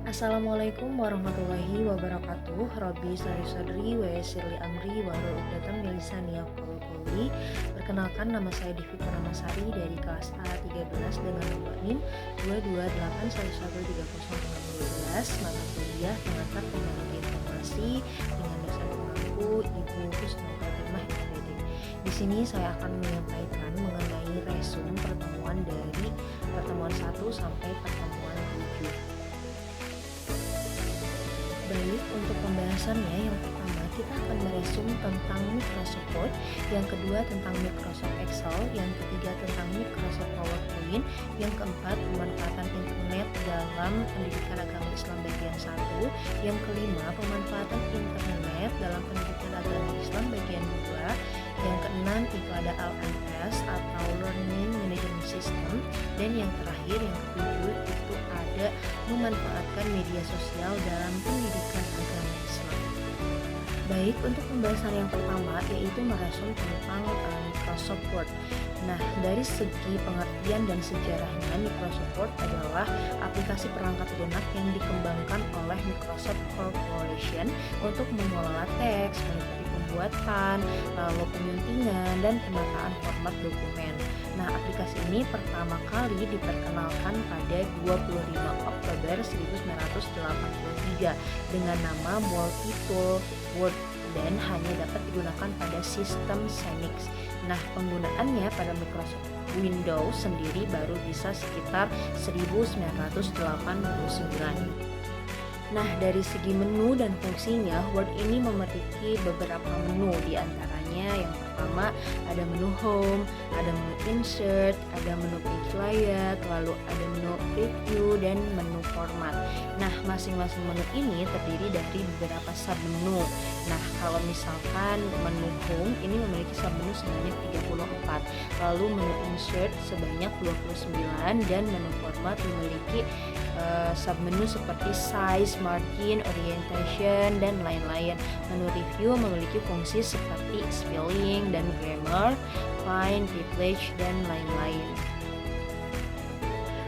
Assalamualaikum warahmatullahi wabarakatuh. Robbi sari sadri wa yassir li amri wa hlul 'uqdatam min lisani yafqahu qawli. Perkenalkan, nama saya Divi Purnamasari dari kelas A13 dengan nomor NIM 228113012, mata kuliah pengantar teknologi informasi dengan dosen pemangku Ibu Husnul Khotimah MPD. Di sini saya akan menyampaikan mengenai resume pertemuan dari pertemuan 1 sampai pertemuan 7. Baik, untuk pembahasannya, yang pertama kita akan meresum tentang Microsoft Word, yang kedua tentang Microsoft Excel, yang ketiga tentang Microsoft PowerPoint, yang keempat pemanfaatan internet dalam pendidikan agama Islam bagian 1, yang kelima pemanfaatan internet dalam pendidikan agama Islam bagian 2, yang keenam itu ada LMS atau Learning Management System, dan yang terakhir yang ketujuh itu ada memanfaatkan media sosial dalam pendidikan agama Islam. Baik, untuk pembahasan yang pertama yaitu meresum tentang Microsoft Word. Nah, dari segi pengertian dan sejarahnya, Microsoft Word adalah aplikasi perangkat lunak yang dikembangkan oleh Microsoft Corporation untuk mengelola teks, meliputi pembuatan, lalu penyuntingan, dan penataan format dokumen. Nah, aplikasi ini pertama kali diperkenalkan pada 25 Oktober 1983 dengan nama Multi-Tool Word dan hanya dapat digunakan pada sistem Xenix. Nah, penggunaannya pada Microsoft Windows sendiri baru bisa sekitar 1989. Nah, dari segi menu dan fungsinya, Word ini memiliki beberapa menu, di antaranya yang pertama ada menu Home, ada menu Insert, ada menu Page Layout, lalu ada menu Preview, dan menu Format. Nah, masing-masing menu ini terdiri dari beberapa submenu. Nah, kalau misalkan menu Home ini memiliki submenu sebanyak 34, lalu menu Insert sebanyak 29, dan menu Format memiliki submenu seperti size, margin, orientation, dan lain-lain. Menu review memiliki fungsi seperti spelling dan grammar, find, privilege, dan lain-lain.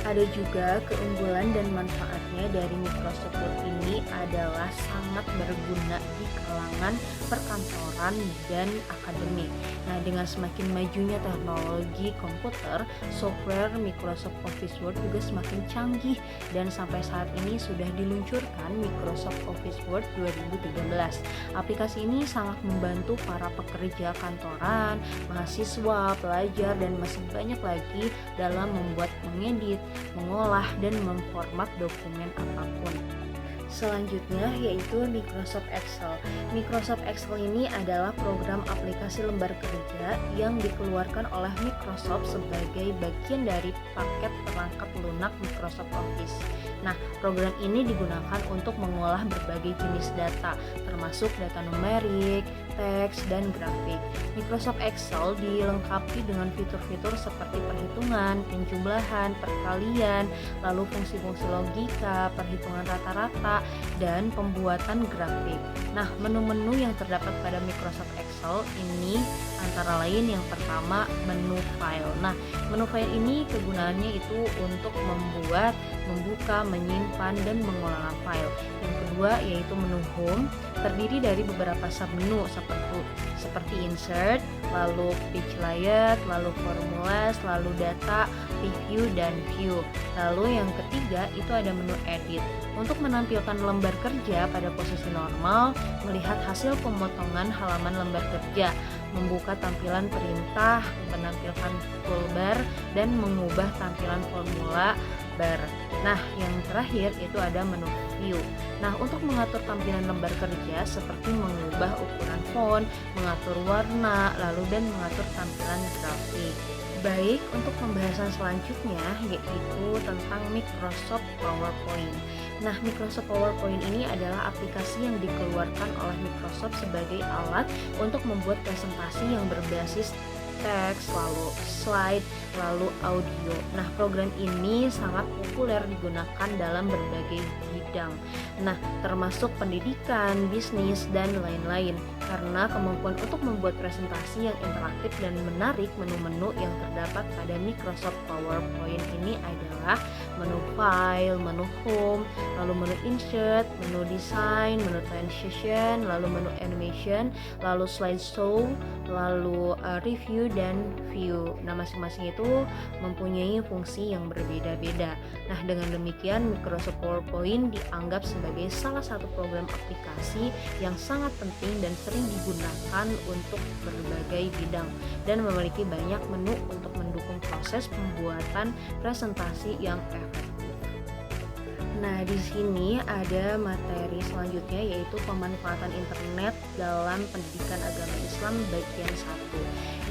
Ada juga keunggulan dan manfaatnya dari Microsoft Word ini adalah sangat berguna di kalangan perkantoran dan akademik. Nah, dengan semakin majunya teknologi komputer, software Microsoft Office Word juga semakin canggih dan sampai saat ini sudah diluncurkan Microsoft Office Word 2013. Aplikasi ini sangat membantu para pekerja kantoran, mahasiswa, pelajar, dan masih banyak lagi dalam membuat, mengedit, mengolah, dan memformat dokumen apapun. Selanjutnya yaitu Microsoft Excel. Microsoft Excel ini adalah program aplikasi lembar kerja yang dikeluarkan oleh Microsoft sebagai bagian dari paket perangkat lunak Microsoft Office. Nah, program ini digunakan untuk mengolah berbagai jenis data, termasuk data numerik, teks, dan grafik. Microsoft Excel dilengkapi dengan fitur-fitur seperti perhitungan, penjumlahan, perkalian, lalu fungsi-fungsi logika, perhitungan rata-rata, dan pembuatan grafik. Nah, menu-menu yang terdapat pada Microsoft Excel ini antara lain yang pertama menu file. Nah, menu file ini kegunaannya itu untuk membuat, membuka, menyimpan, dan mengelola file. Yang kedua yaitu menu home, terdiri dari beberapa submenu seperti insert, lalu page layout, lalu formulas, lalu data, review, dan view. Lalu yang ketiga itu ada menu edit. Untuk menampilkan lembar kerja pada posisi normal, melihat hasil pemotongan halaman lembar kerja, membuka tampilan perintah, menampilkan toolbar, dan mengubah tampilan formula bar. Nah, yang terakhir itu ada menu view. Nah, untuk mengatur tampilan lembar kerja seperti mengubah ukuran font, mengatur warna, lalu dan mengatur tampilan grafik. Baik, untuk pembahasan selanjutnya yaitu tentang Microsoft PowerPoint. Nah, Microsoft PowerPoint ini adalah aplikasi yang dikeluarkan oleh Microsoft sebagai alat untuk membuat presentasi yang berbasis teks, lalu slide, lalu audio. Nah, program ini sangat populer digunakan dalam berbagai bidang. Nah, termasuk pendidikan, bisnis, dan lain-lain. Karena kemampuan untuk membuat presentasi yang interaktif dan menarik, menu-menu yang terdapat pada Microsoft PowerPoint ini adalah menu file, menu home, lalu menu insert, menu design, menu transition, lalu menu animation, lalu slideshow, lalu review dan view. Nah, masing-masing itu mempunyai fungsi yang berbeda-beda. Nah, dengan demikian Microsoft PowerPoint dianggap sebagai salah satu program aplikasi yang sangat penting dan sering digunakan untuk berbagai bidang dan memiliki banyak menu untuk mendukung proses pembuatan presentasi yang efektif. Nah, di sini ada materi selanjutnya yaitu pemanfaatan internet dalam pendidikan agama Islam bagian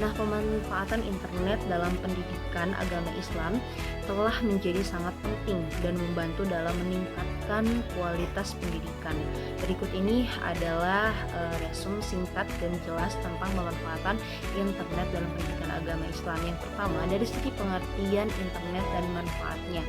1. Nah, pemanfaatan internet dalam pendidikan agama Islam telah menjadi sangat penting dan membantu dalam meningkatkan kualitas pendidikan. Berikut ini adalah resume singkat dan jelas tentang pemanfaatan internet dalam pendidikan agama Islam. Yang pertama, dari segi pengertian internet dan manfaatnya.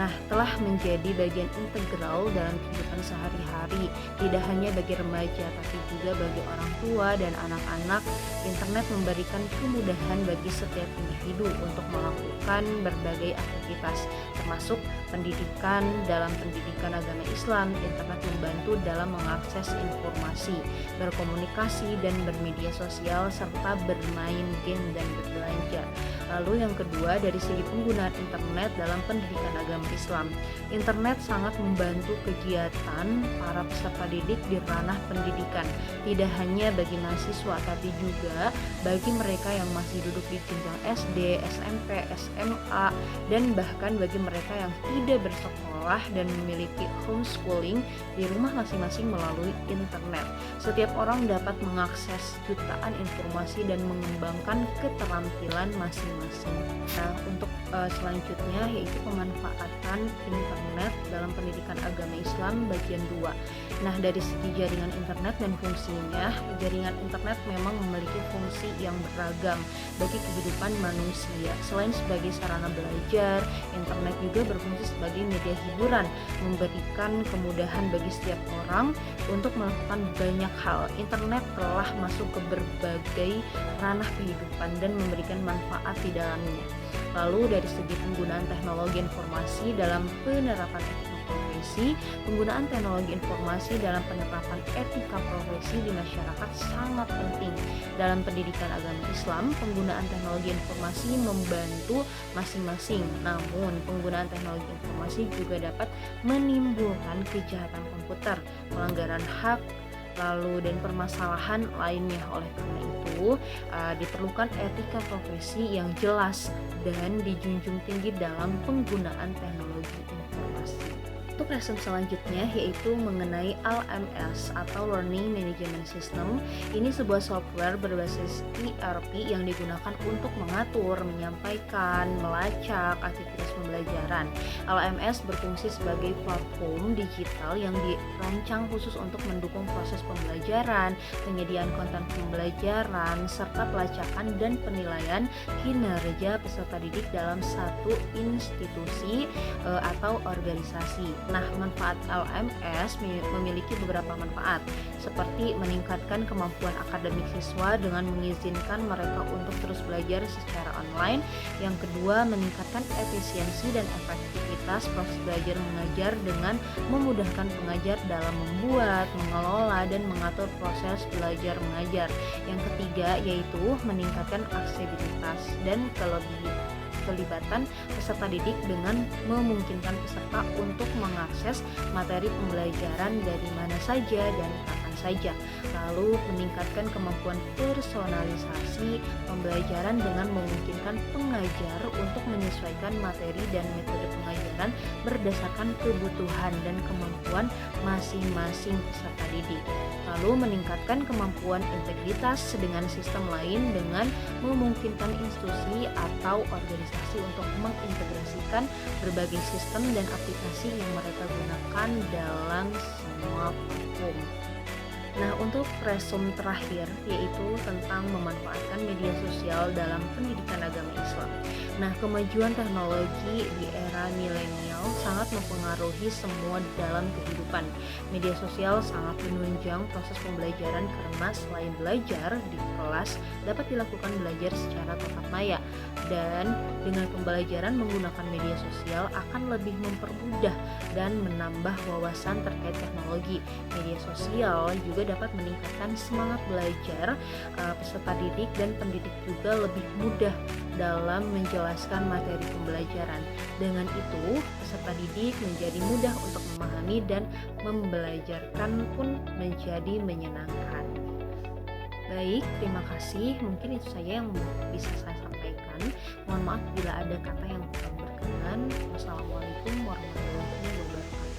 Nah, telah menjadi bagian integral dalam kehidupan sehari-hari, tidak hanya bagi remaja tapi juga bagi orang tua dan anak-anak. Internet memberikan kemudahan bagi setiap individu untuk melakukan berbagai aktivitas, termasuk pendidikan. Dalam pendidikan agama Islam, internet membantu dalam mengakses informasi, berkomunikasi dan bermedia sosial serta bermain game dan berbelanja. Lalu yang kedua, dari segi penggunaan internet dalam pendidikan agama Islam. Internet sangat membantu kegiatan para peserta didik di ranah pendidikan, tidak hanya bagi mahasiswa tapi juga bagi mereka yang masih duduk di jenjang SD, SMP, SMA, dan bahkan bagi mereka yang tidak bersekolah dan memiliki homeschooling di rumah masing-masing melalui internet. Setiap orang dapat mengakses jutaan informasi dan mengembangkan keterampilan masing-masing. Nah, untuk selanjutnya yaitu pemanfaatan internet dalam pendidikan agama Islam bagian 2. Nah, dari segi jaringan internet dan fungsinya, jaringan internet memang memiliki fungsi yang beragam bagi kehidupan manusia. Selain sebagai sarana belajar, internet juga berfungsi sebagai media hiburan, memberikan kemudahan bagi setiap orang untuk melakukan banyak hal. Internet telah masuk ke berbagai ranah kehidupan dan memberikan manfaat di dalamnya. Lalu dari segi penggunaan teknologi informasi dalam penerapan etika profesi, penggunaan teknologi informasi dalam penerapan etika profesi di masyarakat sangat penting. Dalam pendidikan agama Islam, penggunaan teknologi informasi membantu masing-masing. Namun, penggunaan teknologi informasi juga dapat menimbulkan kejahatan komputer, pelanggaran hak, lalu dan permasalahan lainnya. Oleh karena itu diperlukan etika profesi yang jelas dan dijunjung tinggi dalam penggunaan teknologi informasi. Untuk lesson selanjutnya yaitu mengenai LMS atau Learning Management System. Ini sebuah software berbasis ERP yang digunakan untuk mengatur, menyampaikan, melacak aktivitas pembelajaran. LMS berfungsi sebagai platform digital yang dirancang khusus untuk mendukung proses pembelajaran, penyediaan konten pembelajaran, serta pelacakan dan penilaian kinerja peserta didik dalam satu institusi atau organisasi. Nah, manfaat LMS memiliki beberapa manfaat, seperti meningkatkan kemampuan akademik siswa dengan mengizinkan mereka untuk terus belajar secara online. Yang kedua, meningkatkan efisiensi dan efektivitas proses belajar mengajar dengan memudahkan pengajar dalam membuat, mengelola, dan mengatur proses belajar mengajar. Yang ketiga, yaitu meningkatkan aksesibilitas dan kelibatan peserta didik dengan memungkinkan peserta untuk mengakses materi pembelajaran dari mana saja dan kapan saja. Lalu meningkatkan kemampuan personalisasi pembelajaran dengan memungkinkan pengajar untuk menyesuaikan materi dan metode pengajaran berdasarkan kebutuhan dan kemampuan masing-masing peserta didik. Lalu meningkatkan kemampuan integritas dengan sistem lain dengan memungkinkan institusi atau organisasi untuk mengintegrasikan berbagai sistem dan aplikasi yang mereka gunakan dalam semua platform. Nah, untuk resum terakhir yaitu tentang memanfaatkan media sosial dalam pendidikan agama Islam. Nah, kemajuan teknologi di era milenial sangat mempengaruhi semua dalam kehidupan. Media sosial sangat menunjang proses pembelajaran karena selain belajar di kelas dapat dilakukan belajar secara tatap maya, dan dengan pembelajaran menggunakan media sosial akan lebih mempermudah dan menambah wawasan terkait teknologi. Media sosial juga dapat meningkatkan semangat belajar peserta didik, dan pendidik juga lebih mudah dalam menjelaskan materi pembelajaran. Dengan itu, peserta didik menjadi mudah untuk memahami dan membelajarkan pun menjadi menyenangkan. Baik, terima kasih. Mungkin itu saja yang bisa saya sampaikan. Mohon maaf bila ada kata yang kurang berkenan. Wassalamualaikum warahmatullahi wabarakatuh.